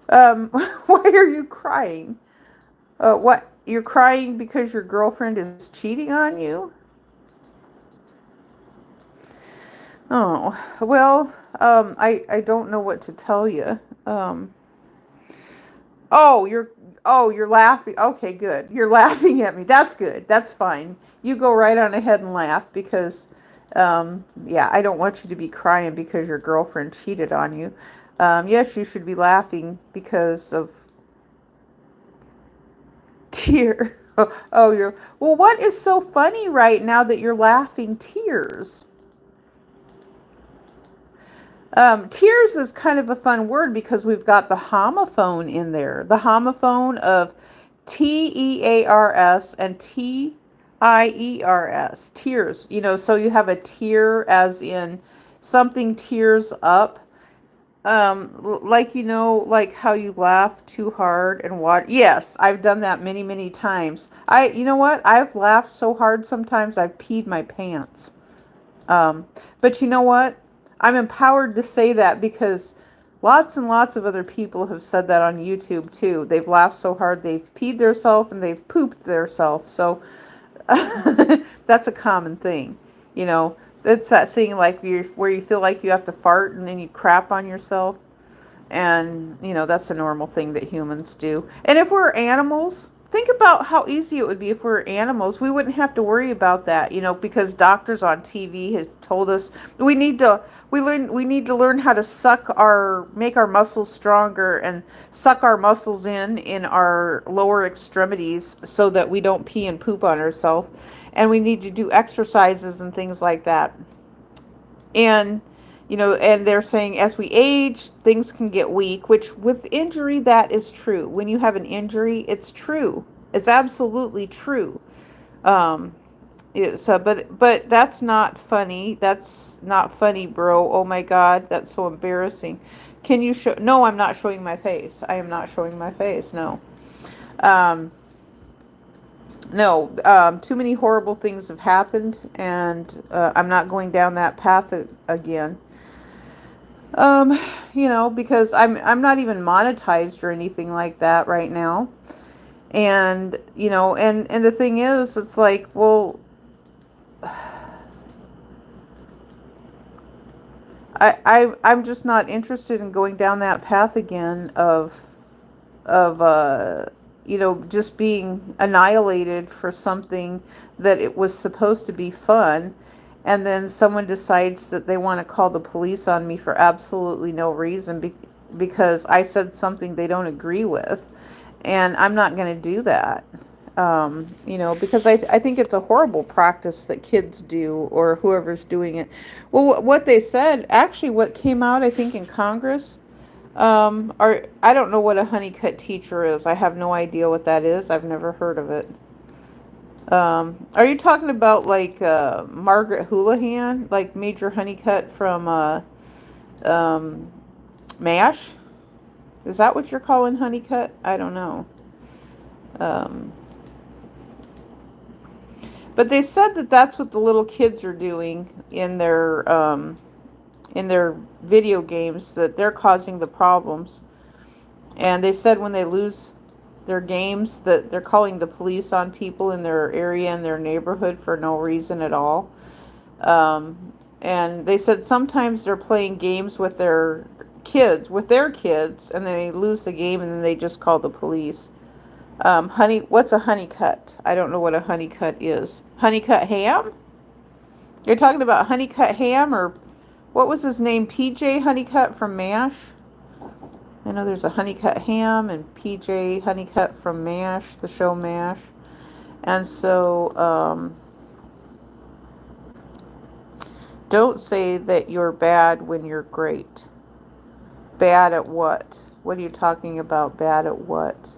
Why are you crying? What? You're crying because your girlfriend is cheating on you? Oh, well, I don't know what to tell you. Oh, you're laughing. Okay, good. You're laughing at me. That's good. That's fine. You go right on ahead and laugh because, yeah, I don't want you to be crying because your girlfriend cheated on you. Yes, you should be laughing because of tear. Well, what is so funny right now that you're laughing tears? Tears is kind of a fun word because we've got the homophone in there. The homophone of T-E-A-R-S and T-I-E-R-S. Tears. So you have a tear as in something tears up. Like how you laugh too hard and what? Yes, I've done that many, many times. You know what? I've laughed so hard sometimes I've peed my pants. But you know what? I'm empowered to say that because lots and lots of other people have said that on YouTube too. They've laughed so hard they've peed themselves and they've pooped themselves. So that's a common thing. It's that thing like where you feel like you have to fart and then you crap on yourself. And, that's a normal thing that humans do. And if we're animals, think about how easy it would be if we were animals. We wouldn't have to worry about that, because doctors on TV have told us we need to learn how to make our muscles stronger and suck our muscles in our lower extremities so that we don't pee and poop on ourselves. And we need to do exercises and things like that. And and they're saying as we age, things can get weak, which with injury, that is true. When you have an injury, it's true. It's absolutely true. But that's not funny. That's not funny, bro. Oh my God, that's so embarrassing. Can you show? No, I'm not showing my face. I am not showing my face. No. No, too many horrible things have happened, and I'm not going down that path again. Because I'm not even monetized or anything like that right now. And, and the thing is, it's like, well, I'm just not interested in going down that path again of just being annihilated for something that it was supposed to be fun. and then someone decides that they want to call the police on me for absolutely no reason because I said something they don't agree with. And I'm not going to do that. Because I think it's a horrible practice that kids do, or whoever's doing it. Well, what they said, actually, what came out, I think, in Congress, I don't know what a honeycut teacher is. I have no idea what that is. I've never heard of it. Are you talking about like Margaret Houlihan, like Major Honeycutt from um, MASH? Is that what you're calling Honeycutt? I don't know. Um, but they said that that's what the little kids are doing in their video games, that they're causing the problems. And they said when they lose their games that they're calling the police on people in their area and their neighborhood for no reason at all. And they said sometimes they're playing games with their kids, and then they lose the game and then they just call the police. What's a honeycut? I don't know what a honeycut is. Honeycut ham? You're talking about Honeycut Ham, or what was his name? PJ Honeycutt from MASH? I know there's a Honeycut Ham and PJ Honeycutt from MASH, the show MASH. And so, don't say that you're bad when you're great. Bad at what? What are you talking about? Bad at what?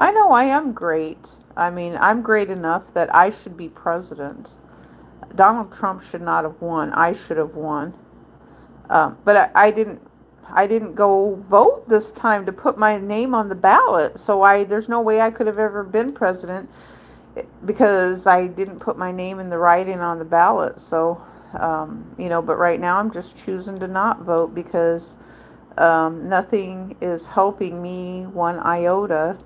I know I am great. I mean, I'm great enough that I should be president. Donald Trump should not have won. I should have won. But I didn't go vote this time to put my name on the ballot. So there's no way I could have ever been president because I didn't put my name in the writing on the ballot. So, but right now I'm just choosing to not vote because nothing is helping me one iota.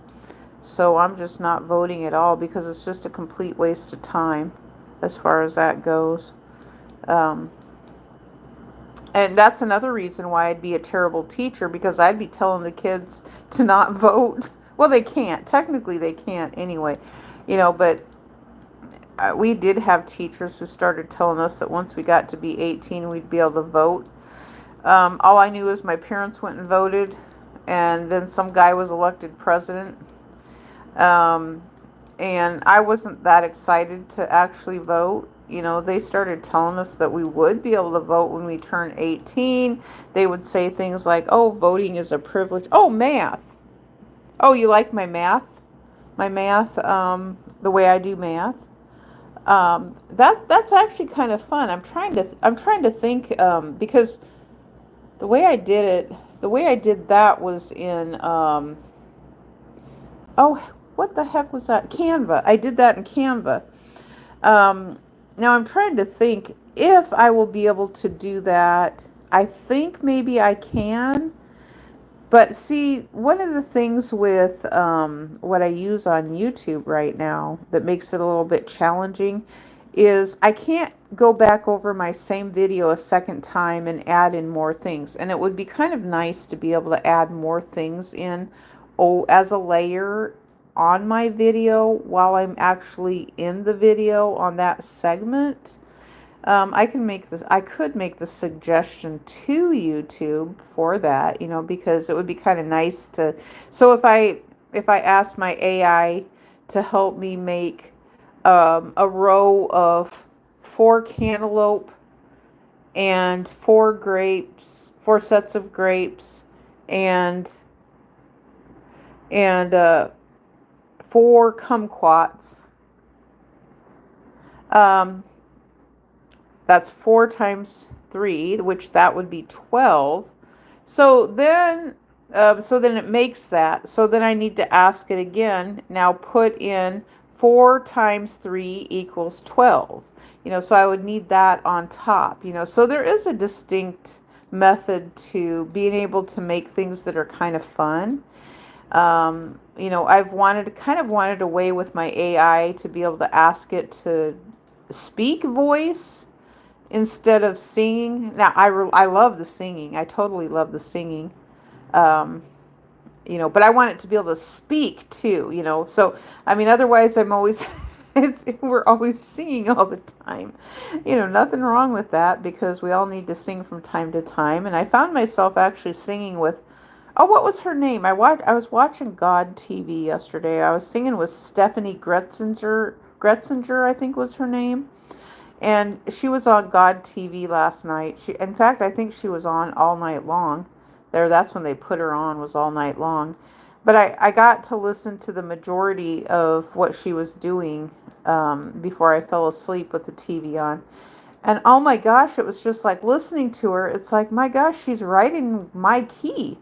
So I'm just not voting at all because it's just a complete waste of time as far as that goes. And that's another reason why I'd be a terrible teacher, because I'd be telling the kids to not vote. Well, they can't. Technically, they can't anyway. But we did have teachers who started telling us that once we got to be 18, we'd be able to vote. All I knew is my parents went and voted, and then some guy was elected president. And I wasn't that excited to actually vote. They started telling us that we would be able to vote when we turn 18. They would say things like, oh, voting is a privilege. Oh, math. Oh, you like my math? My math, the way I do math. That's actually kind of fun. I'm trying to think, because the way I did that was in, what the heck was that? Canva. I did that in Canva. Now I'm trying to think if I will be able to do that. I think maybe I can. But see, one of the things with what I use on YouTube right now that makes it a little bit challenging is I can't go back over my same video a second time and add in more things. And it would be kind of nice to be able to add more things in as a layer on my video while I'm actually in the video on that segment. I could make the suggestion to YouTube for that, because it would be kind of nice to. So if I asked my AI to help me make a row of 4 cantaloupe and 4 grapes, 4 sets of grapes, and 4 kumquats. That's 4 times 3, which that would be 12. So then it makes that. So then I need to ask it again. Now put in 4 times 3 equals 12. So I would need that on top. So there is a distinct method to being able to make things that are kind of fun. I've wanted a way with my AI to be able to ask it to speak voice instead of singing. Now, I love the singing. I totally love the singing. But I want it to be able to speak too, So, otherwise I'm always, We're always singing all the time. Nothing wrong with that because we all need to sing from time to time. And I found myself actually singing with, oh, what was her name? I was watching God TV yesterday. I was singing with Stephanie Gretzinger, I think was her name. And she was on God TV last night. In fact, I think she was on all night long. That's when they put her on, was all night long. But I got to listen to the majority of what she was doing before I fell asleep with the TV on. And oh my gosh, it was just like listening to her. It's like, my gosh, she's right in my key.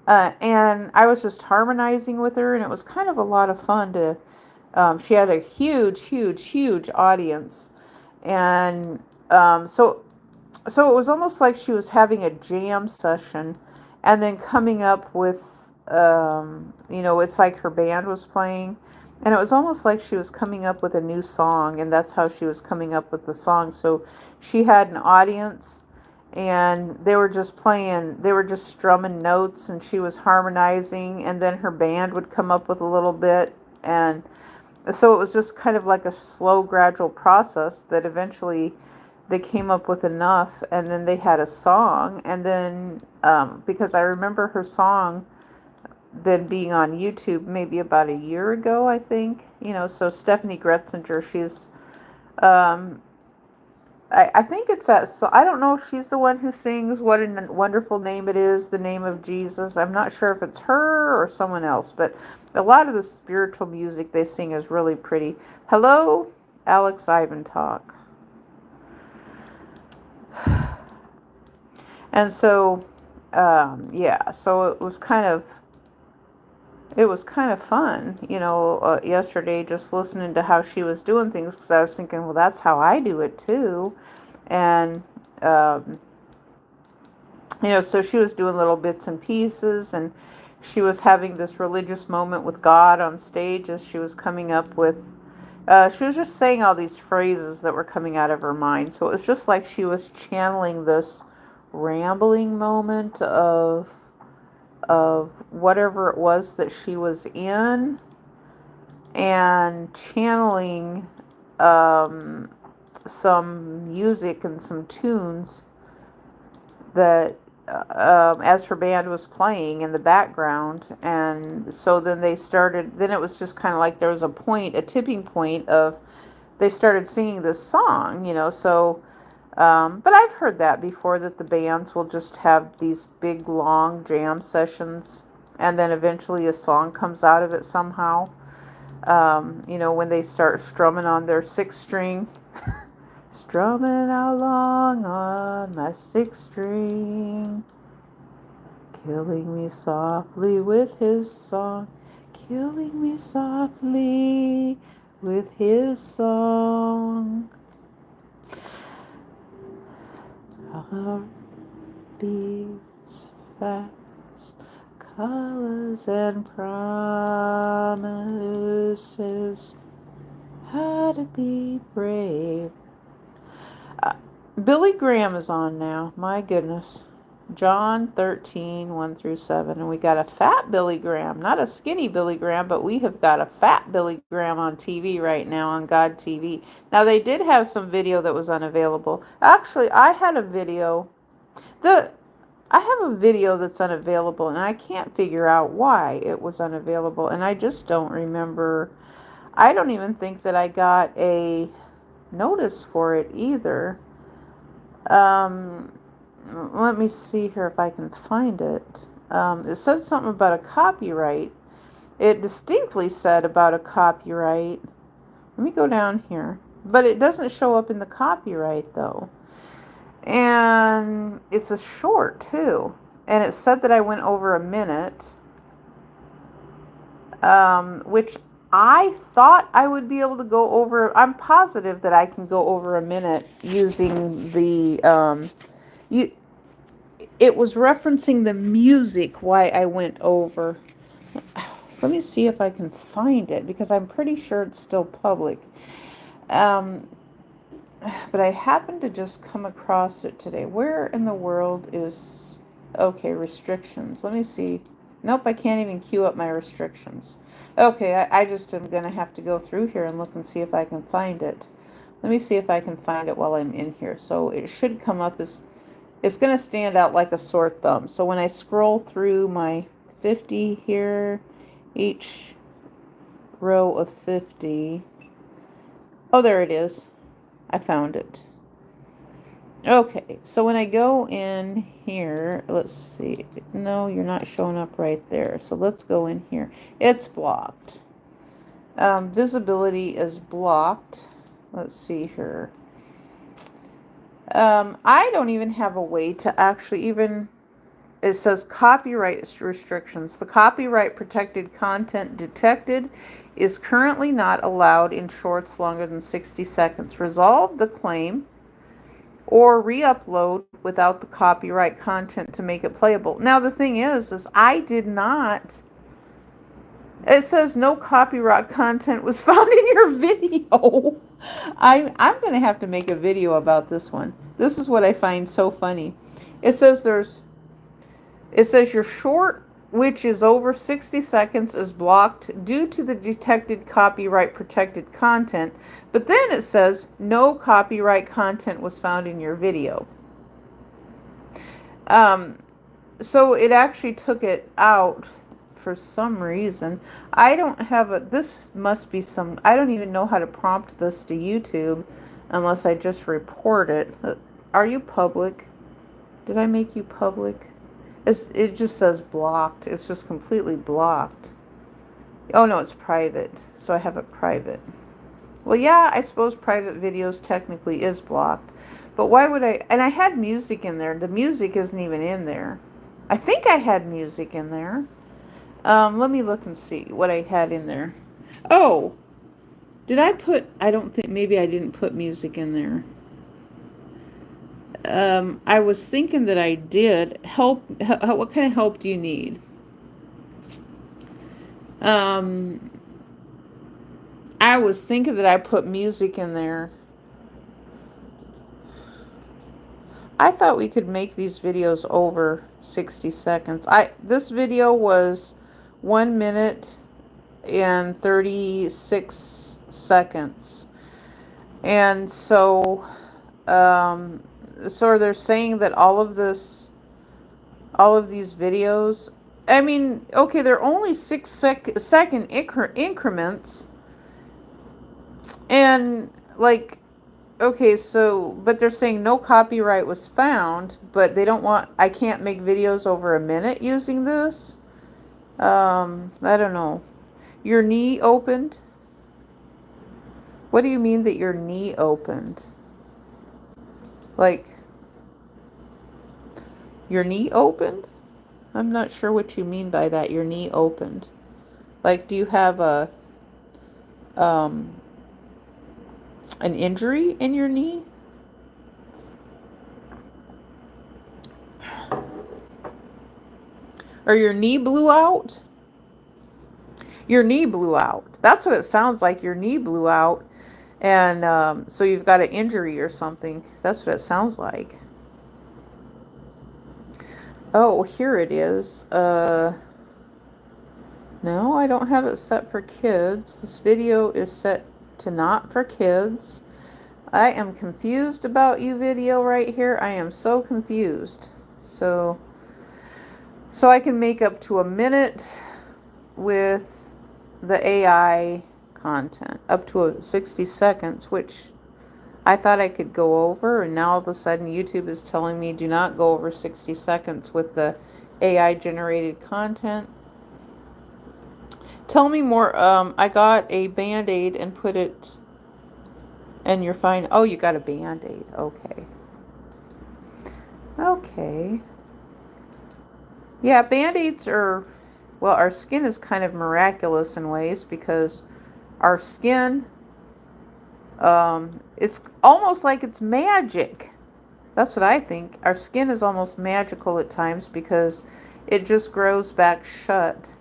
And I was just harmonizing with her, and it was kind of a lot of fun to. She had a huge, huge, huge audience, and so it was almost like she was having a jam session, and then coming up with, it's like her band was playing, and it was almost like she was coming up with a new song, and that's how she was coming up with the song. So she had an audience, and they were just playing, they were just strumming notes, and she was harmonizing, and then her band would come up with a little bit, and so it was just kind of like a slow, gradual process that eventually they came up with enough, and then they had a song, and then because I remember her song then being on YouTube maybe about a year ago, I think. So Stephanie Gretzinger, she's um, I think it's that. So I don't know if she's the one who sings "What a Wonderful Name It Is," the name of Jesus. I'm not sure if it's her or someone else, but a lot of the spiritual music they sing is really pretty. Hello, Alex Ivan Talk. And so, yeah, so it was kind of fun, yesterday, just listening to how she was doing things, because I was thinking, well, that's how I do it too. And, um, so she was doing little bits and pieces, and she was having this religious moment with God on stage as she was coming up with, she was just saying all these phrases that were coming out of her mind. So it was just like she was channeling this rambling moment of whatever it was that she was in, and channeling some music and some tunes that as her band was playing in the background. And so then it was just kind of like there was a tipping point of they started singing this song, so but I've heard that before, that the bands will just have these big, long jam sessions, and then eventually a song comes out of it somehow. When they start strumming on their sixth string, strumming along on my sixth string, killing me softly with his song, killing me softly with his song. Heart beats fast, colors and promises, how to be brave. Billy Graham is on now, my goodness. John 13, 1 through 7. And we got a fat Billy Graham, not a skinny Billy Graham, but we have got a fat Billy Graham on TV right now, on God TV. Now, they did have some video that was unavailable. Actually, I had a video. I have a video that's unavailable, and I can't figure out why it was unavailable, and I just don't remember. I don't even think that I got a notice for it either. Let me see here if I can find it. It said something about a copyright. It distinctly said about a copyright. Let me go down here. But it doesn't show up in the copyright, though. And it's a short, too. And it said that I went over a minute, which I thought I would be able to go over. I'm positive that I can go over a minute using the... it was referencing the music why I went over. Let me see if I can find it, because I'm pretty sure it's still public. But I happened to just come across it today. Where in the world is... Okay, restrictions. Let me see. Nope, I can't even queue up my restrictions. Okay, I just am going to have to go through here and look and see if I can find it. Let me see if I can find it while I'm in here. So it should come up as, it's going to stand out like a sore thumb. So when I scroll through my 50 here, each row of 50. Oh, there it is. I found it. Okay, so when I go in here, let's see. No, you're not showing up right there. So let's go in here. It's blocked. Visibility is blocked. Let's see here. I don't even have a way to actually even, it says copyright restrictions. The copyright protected content detected is currently not allowed in shorts longer than 60 seconds. Resolve the claim or re-upload without the copyright content to make it playable. Now the thing is I did not, it says no copyright content was found in your video. I'm going to have to make a video about this one. This is what I find so funny. It says your short, which is over 60 seconds, is blocked due to the detected copyright protected content. But then it says no copyright content was found in your video. So it actually took it out for some reason. I don't have a, this must be some, I don't even know how to prompt this to YouTube unless I just report it. Are you public? Did I make you public? It just says blocked. It's just completely blocked. Oh no, it's private. So I have it private. Well, yeah, I suppose private videos technically is blocked. But why would I? And I had music in there. The music isn't even in there. I think I had music in there. Let me look and see what I had in there. Oh, did I put, I don't think, maybe I didn't put music in there. I was thinking that I did. Help, what kind of help do you need? I was thinking that I put music in there. I thought we could make these videos over 60 seconds. This video was 1 minute and 36 seconds. And so, so they're saying that all of these videos, I mean, okay, they're only 6-second increments. And like, okay, so, but they're saying no copyright was found, but they don't want, I can't make videos over a minute using this. I don't know. Your knee opened? What do you mean that your knee opened? Like, your knee opened? I'm not sure what you mean by that, your knee opened. Like, do you have an injury in your knee? Or your knee blew out? Your knee blew out. That's what it sounds like. Your knee blew out. And so you've got an injury or something. That's what it sounds like. Oh, here it is. No, I don't have it set for kids. This video is set to not for kids. I am confused about you video right here. I am so confused. So I can make up to a minute with the AI content, up to 60 seconds, which I thought I could go over, and now all of a sudden YouTube is telling me do not go over 60 seconds with the AI generated content. Tell me more. I got a Band-Aid and put it, and you're fine. Oh, you got a Band-Aid. Okay. Okay. Yeah, Band-Aids are, well, our skin is kind of miraculous in ways because our skin, it's almost like it's magic. That's what I think. Our skin is almost magical at times because it just grows back shut.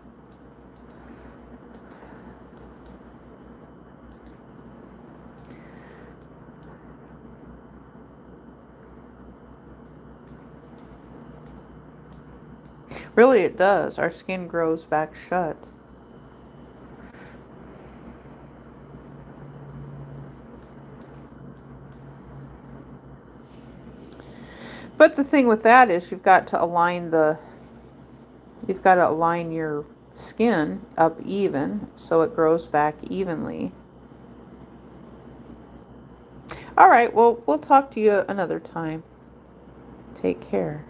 Really, it does. Our skin grows back shut. But the thing with that is you've got to align your skin up even so it grows back evenly. All right, well, we'll talk to you another time. Take care.